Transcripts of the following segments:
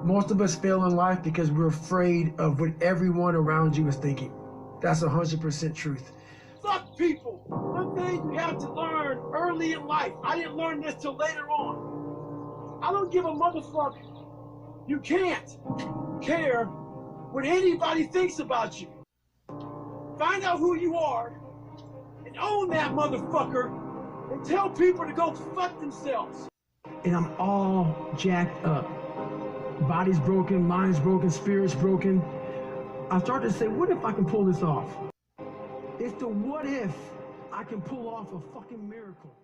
Most of us fail in life because we're afraid of what everyone around you is thinking. That's 100% truth. Fuck people. One thing you have to learn early in life. I didn't learn this till later on. I don't give a motherfucker. You can't care what anybody thinks about you. Find out who you are and own that motherfucker and tell people to go fuck themselves. And I'm all jacked up. Body's broken, mind's broken, spirit's broken. I started to say, what if I can pull this off? It's the what if I can pull off a fucking miracle.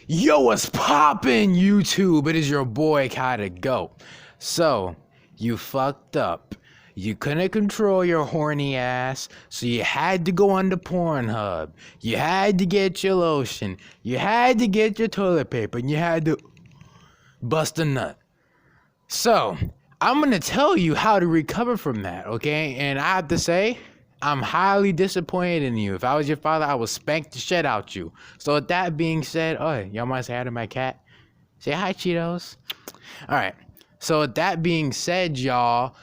Yo, what's poppin', YouTube? It is your boy, Kinda Go. So, you fucked up. You couldn't control your horny ass, so you had to go on the Pornhub. You had to get your lotion. You had to get your toilet paper, and you had to bust a nut. So, I'm gonna tell you how to recover from that, okay? And I have to say, I'm highly disappointed in you. If I was your father, I would spank the shit out you. So with that being said, oh, y'all might say hi to my cat. Say hi, Cheetos. All right. So with that being said, y'all,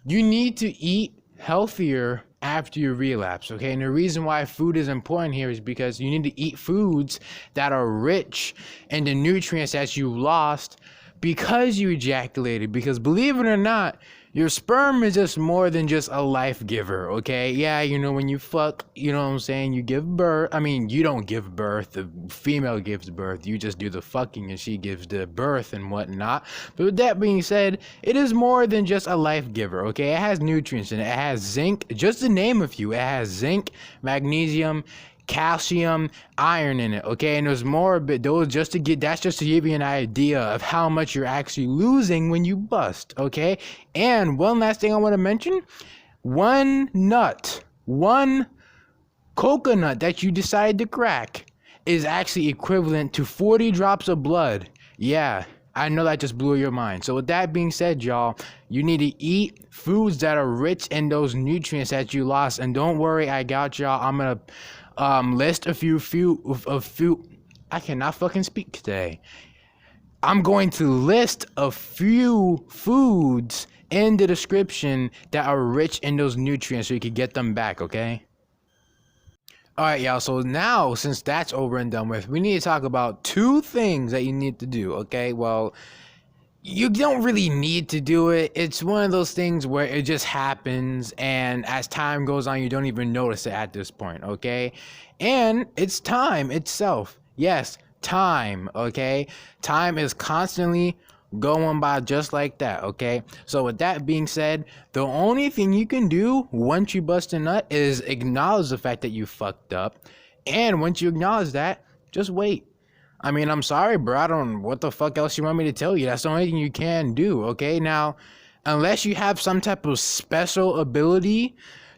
you need to eat healthier after you relapse, okay? And the reason why food is important here is because you need to eat foods that are rich in the nutrients that you lost because you ejaculated. Because believe it or not, your sperm is just more than just a life giver, okay? Yeah, you know, when you fuck, you know what I'm saying, you give birth. I mean, you don't give birth. The female gives birth. You just do the fucking and she gives the birth and whatnot. But with that being said, it is more than just a life giver, okay? It has nutrients in it. It has zinc, just to name a few. It has zinc, magnesium, calcium, iron in it, okay? And there's more, but those just to give you an idea of how much you're actually losing when you bust, okay? And one last thing I want to mention, one coconut that you decide to crack is actually equivalent to 40 drops of blood. Yeah, I know that just blew your mind. So with that being said, y'all, you need to eat foods that are rich in those nutrients that you lost. And don't worry, I got y'all. I'm gonna list a few I cannot fucking speak today. I'm going to list a few foods in the description that are rich in those nutrients so you can get them back, okay? Alright, y'all, so now since that's over and done with, we need to talk about two things that you need to do, okay? Well, you don't really need to do it. It's one of those things where it just happens, and as time goes on, you don't even notice it at this point, okay? And it's time itself. Yes, time, okay? Time is constantly going by just like that, okay? So with that being said, the only thing you can do once you bust a nut is acknowledge the fact that you fucked up. And once you acknowledge that, just wait. I mean, I'm sorry, bro. I don't, what the fuck else you want me to tell you? That's the only thing you can do, okay? Now, unless you have some type of special ability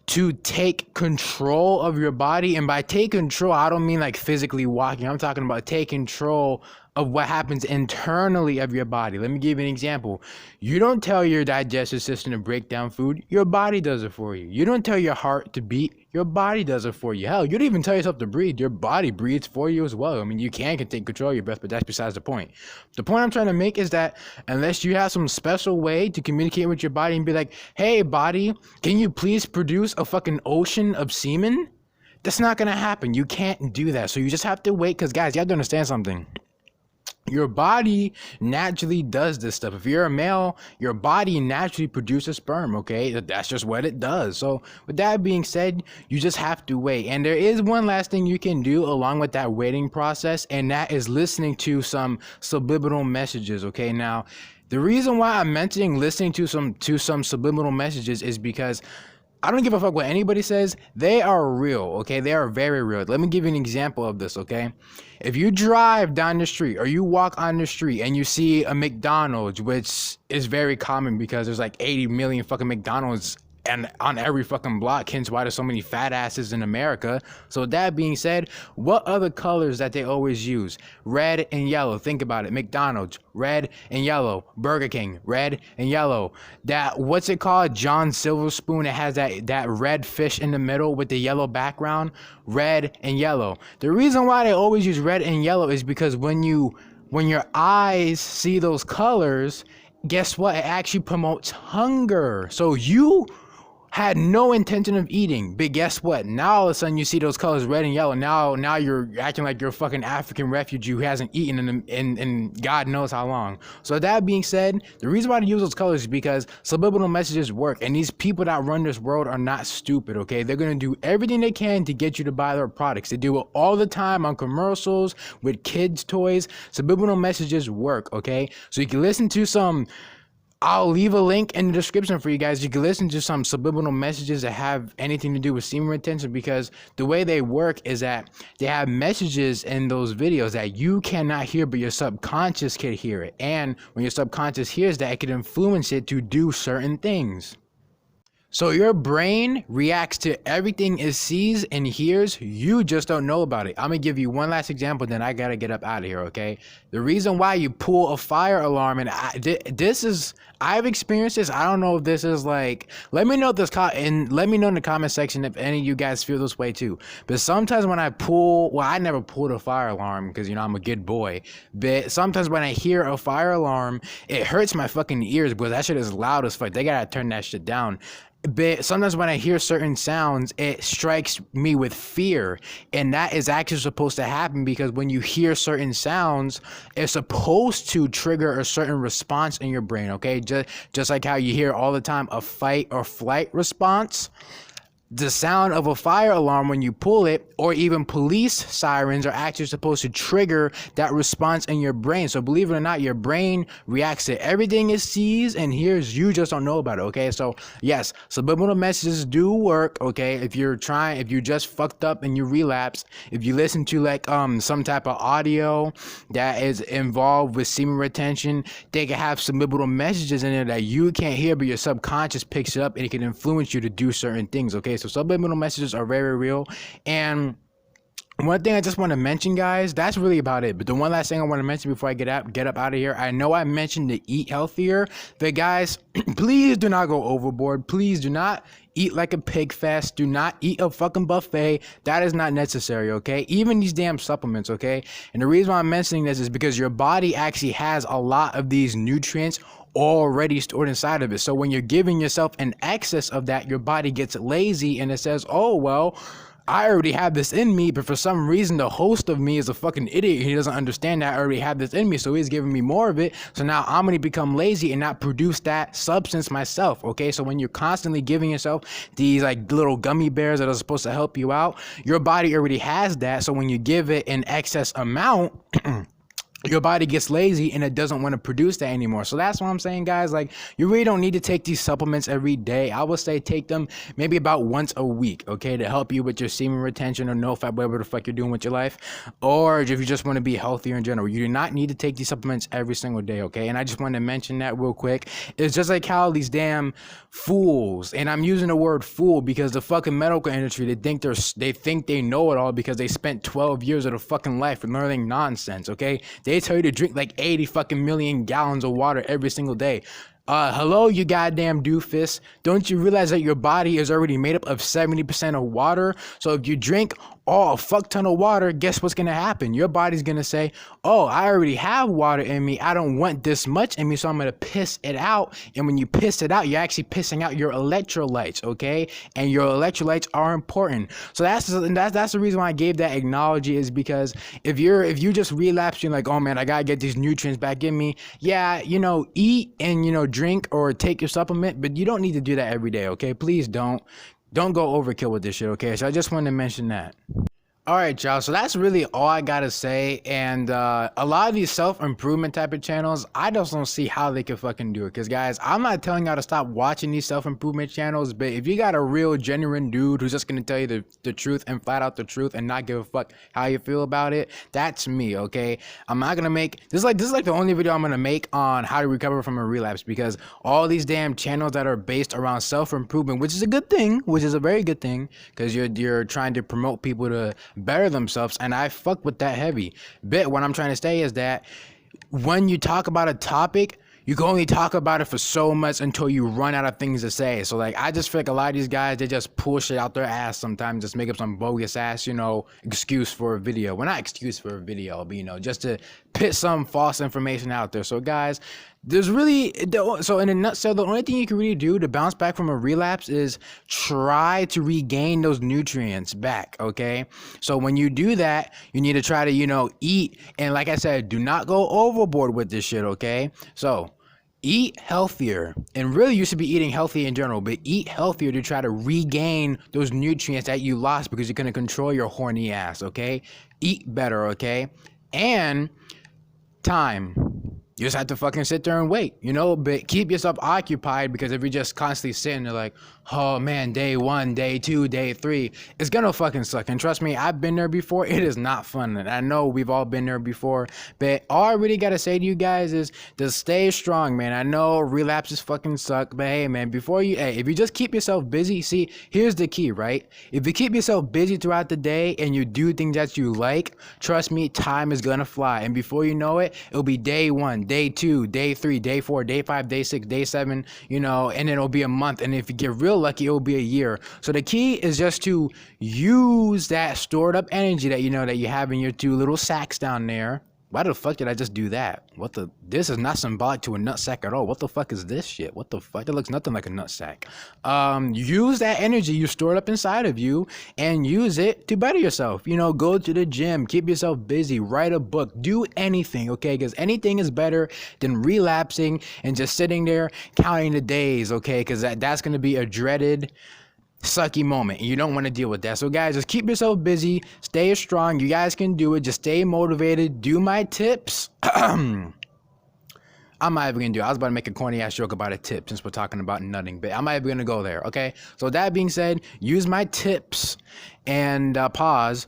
to take control of your body, and by take control, I don't mean like physically walking. I'm talking about take control of what happens internally of your body. Let me give you an example. You don't tell your digestive system to break down food, your body does it for you. You don't tell your heart to beat, your body does it for you. Hell, you don't even tell yourself to breathe, your body breathes for you as well. I mean, you can take control of your breath, but that's besides the point. The point I'm trying to make is that unless you have some special way to communicate with your body and be like, hey body, can you please produce a fucking ocean of semen? That's not gonna happen. You can't do that. So you just have to wait, because guys, you have to understand something. Your body naturally does this stuff. If you're a male, your body naturally produces sperm, okay? That's just what it does. So with that being said, you just have to wait. And there is one last thing you can do along with that waiting process, and that is listening to some subliminal messages, okay? Now, the reason why I'm mentioning listening to some subliminal messages is because I don't give a fuck what anybody says. They are real, okay? They are very real. Let me give you an example of this, okay? If you drive down the street or you walk on the street and you see a McDonald's, which is very common because there's like 80 million fucking McDonald's and on every fucking block, hence why there's so many fat asses in America. So with that being said, what other colors that they always use? Red and yellow. Think about it. McDonald's, red and yellow. Burger King, red and yellow. That, what's it called? John Silver Spoon. It has that red fish in the middle with the yellow background. Red and yellow. The reason why they always use red and yellow is because when you when your eyes see those colors, guess what? It actually promotes hunger. So you had no intention of eating, but guess what? Now all of a sudden you see those colors red and yellow. Now you're acting like you're a fucking African refugee who hasn't eaten in God knows how long. So that being said, the reason why I use those colors is because subliminal messages work, and these people that run this world are not stupid. Okay, they're gonna do everything they can to get you to buy their products. They do it all the time on commercials with kids' toys. Subliminal messages work. Okay, so you can listen to some. I'll leave a link in the description for you guys. You can listen to some subliminal messages that have anything to do with semen retention, because the way they work is that they have messages in those videos that you cannot hear, but your subconscious can hear it. And when your subconscious hears that, it can influence it to do certain things. So your brain reacts to everything it sees and hears. You just don't know about it. I'm gonna give you one last example, then I gotta get up out of here, okay? The reason why you pull a fire alarm, and I've experienced this. I don't know if this is like, let me know in the comment section if any of you guys feel this way too. But sometimes when I I never pulled a fire alarm because, you know, I'm a good boy. But sometimes when I hear a fire alarm, it hurts my fucking ears because that shit is loud as fuck. They gotta turn that shit down. But sometimes when I hear certain sounds, it strikes me with fear, and that is actually supposed to happen because when you hear certain sounds, it's supposed to trigger a certain response in your brain. Okay, just like how you hear all the time a fight or flight response. The sound of a fire alarm when you pull it, or even police sirens, are actually supposed to trigger that response in your brain. So believe it or not, your brain reacts to everything it sees and hears. You just don't know about it. Okay, so yes, subliminal messages do work. Okay, if you just fucked up and you relapse, if you listen to like some type of audio that is involved with semen retention, they can have subliminal messages in there that you can't hear, but your subconscious picks it up and it can influence you to do certain things. Okay, so subliminal messages are very real. And one thing I just want to mention, guys, that's really about it. But the one last thing I want to mention before I get up out of here, I know I mentioned to eat healthier, but guys, please do not go overboard. Please do not eat like a pig fest. Do not eat a fucking buffet. That is not necessary, okay? Even these damn supplements, okay? And the reason why I'm mentioning this is because your body actually has a lot of these nutrients already stored inside of it. So when you're giving yourself an excess of that, your body gets lazy and it says, oh, well, I already have this in me, but for some reason the host of me is a fucking idiot. He doesn't understand that I already have this in me, so he's giving me more of it. So now I'm gonna become lazy and not produce that substance myself. Okay, so when you're constantly giving yourself these like little gummy bears that are supposed to help you out, your body already has that. So when you give it an excess amount, your body gets lazy and it doesn't want to produce that anymore. So that's what I'm saying, guys. Like, you really don't need to take these supplements every day. I would say take them maybe about once a week, okay, to help you with your semen retention or no fat, whatever the fuck you're doing with your life. Or if you just want to be healthier in general, you do not need to take these supplements every single day, okay? And I just want to mention that real quick. It's just like how these damn fools, and I'm using the word fool because the fucking medical industry, they think they know it all because they spent 12 years of their fucking life learning nonsense, okay? They tell you to drink like 80 fucking million gallons of water every single day. Hello, you goddamn doofus. Don't you realize that your body is already made up of 70% of water? So if you drink a fuck ton of water, guess what's gonna happen? Your body's gonna say, oh, I already have water in me. I don't want this much in me, so I'm gonna piss it out. And when you piss it out, you're actually pissing out your electrolytes, okay? And your electrolytes are important. So that's the reason why I gave that acknowledge, is because if you just relapse, you're like, oh man, I gotta get these nutrients back in me. Yeah, eat and drink or take your supplement, but you don't need to do that every day, okay? Please don't go overkill with this shit, okay? So I just wanted to mention that. All right, y'all, so that's really all I gotta say. And a lot of these self-improvement type of channels, I just don't see how they can fucking do it. Because, guys, I'm not telling y'all to stop watching these self-improvement channels, but if you got a real, genuine dude who's just gonna tell you the truth and flat out the truth and not give a fuck how you feel about it, that's me, okay? I'm not gonna make... This is like the only video I'm gonna make on how to recover from a relapse, because all these damn channels that are based around self-improvement, which is a good thing, which is a very good thing, because you're trying to promote people to better themselves, and I fuck with that heavy. But what I'm trying to say is that when you talk about a topic, you can only talk about it for so much until you run out of things to say. So like, I just feel like a lot of these guys, they just pull shit out their ass sometimes, just make up some bogus ass, excuse for a video. Well, not excuse for a video, but just to put some false information out there. So guys, there's really, so in a nutshell, the only thing you can really do to bounce back from a relapse is try to regain those nutrients back, okay? So when you do that, you need to try to, eat. And like I said, do not go overboard with this shit, okay? So eat healthier. And really, you should be eating healthy in general, but eat healthier to try to regain those nutrients that you lost because you're going to control your horny ass, okay? Eat better, okay? And time. You just have to fucking sit there and wait, but keep yourself occupied, because if you're just constantly sitting there like, oh man, day 1, day 2, day 3, it's gonna fucking suck. And trust me, I've been there before. It is not fun. And I know we've all been there before, but all I really gotta say to you guys is to stay strong, man. I know relapses fucking suck, but hey man, if you just keep yourself busy, see, here's the key, right? If you keep yourself busy throughout the day and you do things that you like, trust me, time is gonna fly. And before you know it, it'll be day 1, day 2, day 3, day 4, day 5, day 6, day 7, and then it'll be a month. And if you get real lucky, it'll be a year. So the key is just to use that stored up energy that that you have in your 2 little sacks down there. Why the fuck did I just do that? This is not symbolic to a nut sack at all. What the fuck is this shit? What the fuck? It looks nothing like a nut sack. Use that energy you stored up inside of you and use it to better yourself. Go to the gym, keep yourself busy, write a book, do anything, okay? Because anything is better than relapsing and just sitting there counting the days, okay? Because that's going to be a dreaded, sucky moment, and you don't want to deal with that. So guys, just keep yourself busy, stay strong. You guys can do it. Just stay motivated. Do my tips. I'm not even gonna do it. I was about to make a corny ass joke about a tip since we're talking about nutting, but I'm not even gonna go there, okay? So with that being said, use my tips and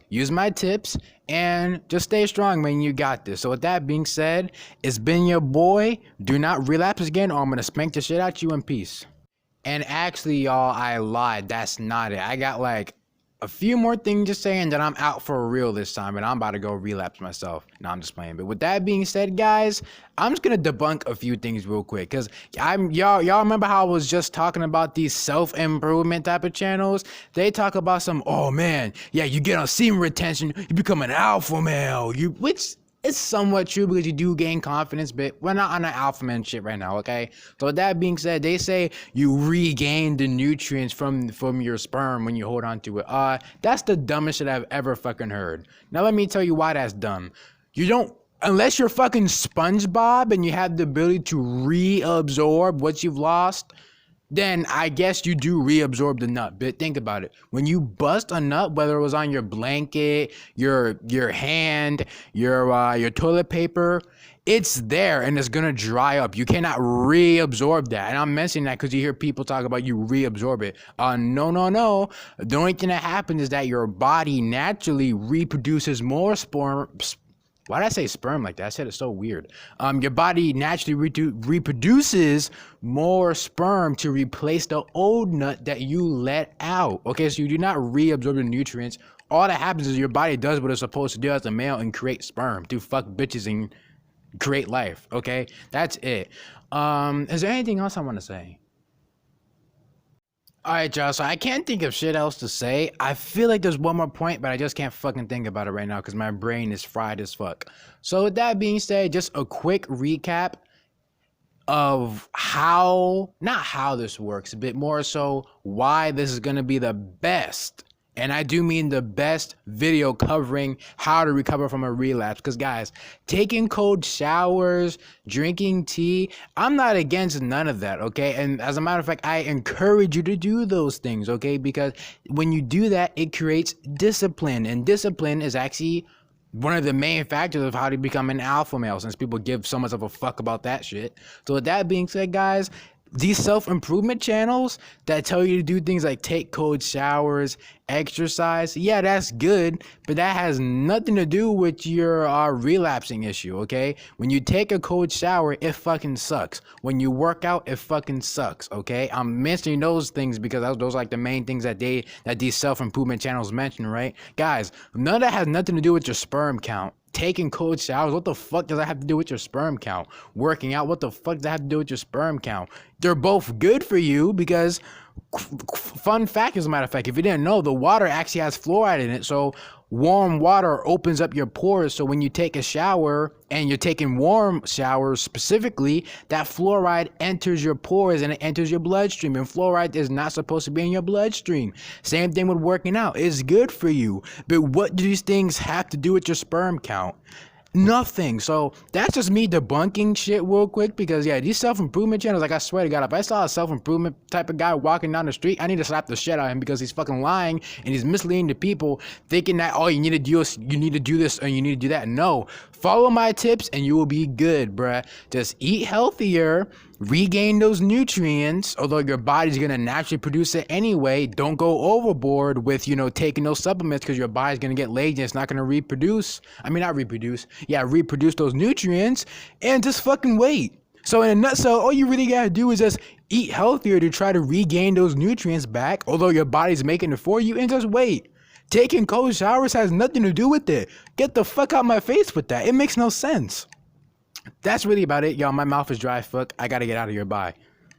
use my tips and just stay strong, man. You got this. So with that being said, it's been your boy. Do not relapse again, or I'm gonna spank the shit out you in peace. And actually, y'all, I lied. That's not it. I got like a few more things to say, and then I'm out for real this time, and I'm about to go relapse myself. No, I'm just playing. But with that being said, guys, I'm just gonna debunk a few things real quick, because y'all remember how I was just talking about these self-improvement type of channels? They talk about some, oh man, yeah, you get on semen retention, you become an alpha male, which it's somewhat true because you do gain confidence, but we're not on an alpha man shit right now, okay? So with that being said, they say you regain the nutrients from your sperm when you hold on to it. That's the dumbest shit I've ever fucking heard. Now let me tell you why that's dumb. You don't, unless you're fucking SpongeBob and you have the ability to reabsorb what you've lost, then I guess you do reabsorb the nut. But think about it. When you bust a nut, whether it was on your blanket, your hand, your toilet paper, it's there and it's gonna dry up. You cannot reabsorb that. And I'm mentioning that because you hear people talk about you reabsorb it. No. The only thing that happens is that your body naturally reproduces more sperm. Why did I say sperm like that? I said it so weird. Your body naturally reproduces more sperm to replace the old nut that you let out. Okay, so you do not reabsorb the nutrients. All that happens is your body does what it's supposed to do as a male and create sperm to fuck bitches and create life. Okay, that's it. Is there anything else I want to say? Alright, y'all, so I can't think of shit else to say. I feel like there's one more point, but I just can't fucking think about it right now because my brain is fried as fuck. So with that being said, just a quick recap of not how this works, but more so why this is going to be the best. And I do mean the best video covering how to recover from a relapse. Because guys, taking cold showers, drinking tea, I'm not against none of that, okay? And as a matter of fact, I encourage you to do those things, okay? Because when you do that, it creates discipline. And discipline is actually one of the main factors of how to become an alpha male, since people give so much of a fuck about that shit. So with that being said, guys, these self-improvement channels that tell you to do things like take cold showers, exercise, yeah, that's good, but that has nothing to do with your relapsing issue, okay? When you take a cold shower, it fucking sucks. When you work out, it fucking sucks, okay? I'm mentioning those things because those are like the main things that these self-improvement channels mention, right? Guys, none of that has nothing to do with your sperm count. Taking cold showers, what the fuck does that have to do with your sperm count? Working out, what the fuck does that have to do with your sperm count? They're both good for you because, fun fact, as a matter of fact, if you didn't know, the water actually has fluoride in it. So warm water opens up your pores. So when you take a shower and you're taking warm showers specifically, that fluoride enters your pores and it enters your bloodstream. And fluoride is not supposed to be in your bloodstream. Same thing with working out. It's good for you. But what do these things have to do with your sperm count? Nothing. So that's just me debunking shit real quick, because yeah, these self-improvement channels, like, I swear to God, if I saw a self-improvement type of guy walking down the street, I need to slap the shit out of him, because he's fucking lying and he's misleading the people, thinking that, oh, you need to do this or you need to do that. No, follow my tips and you will be good, bruh. Just eat healthier, regain those nutrients, although your body's gonna naturally produce it anyway. Don't go overboard with, taking those supplements, because your body's gonna get lazy and it's not gonna reproduce those nutrients, and just fucking wait. So in a nutshell, all you really gotta do is just eat healthier to try to regain those nutrients back, although your body's making it for you, and just wait. Taking cold showers has nothing to do with it. Get the fuck out my face with that. It makes no sense. That's really about it, y'all. My mouth is dry as fuck. I gotta get out of here. Bye.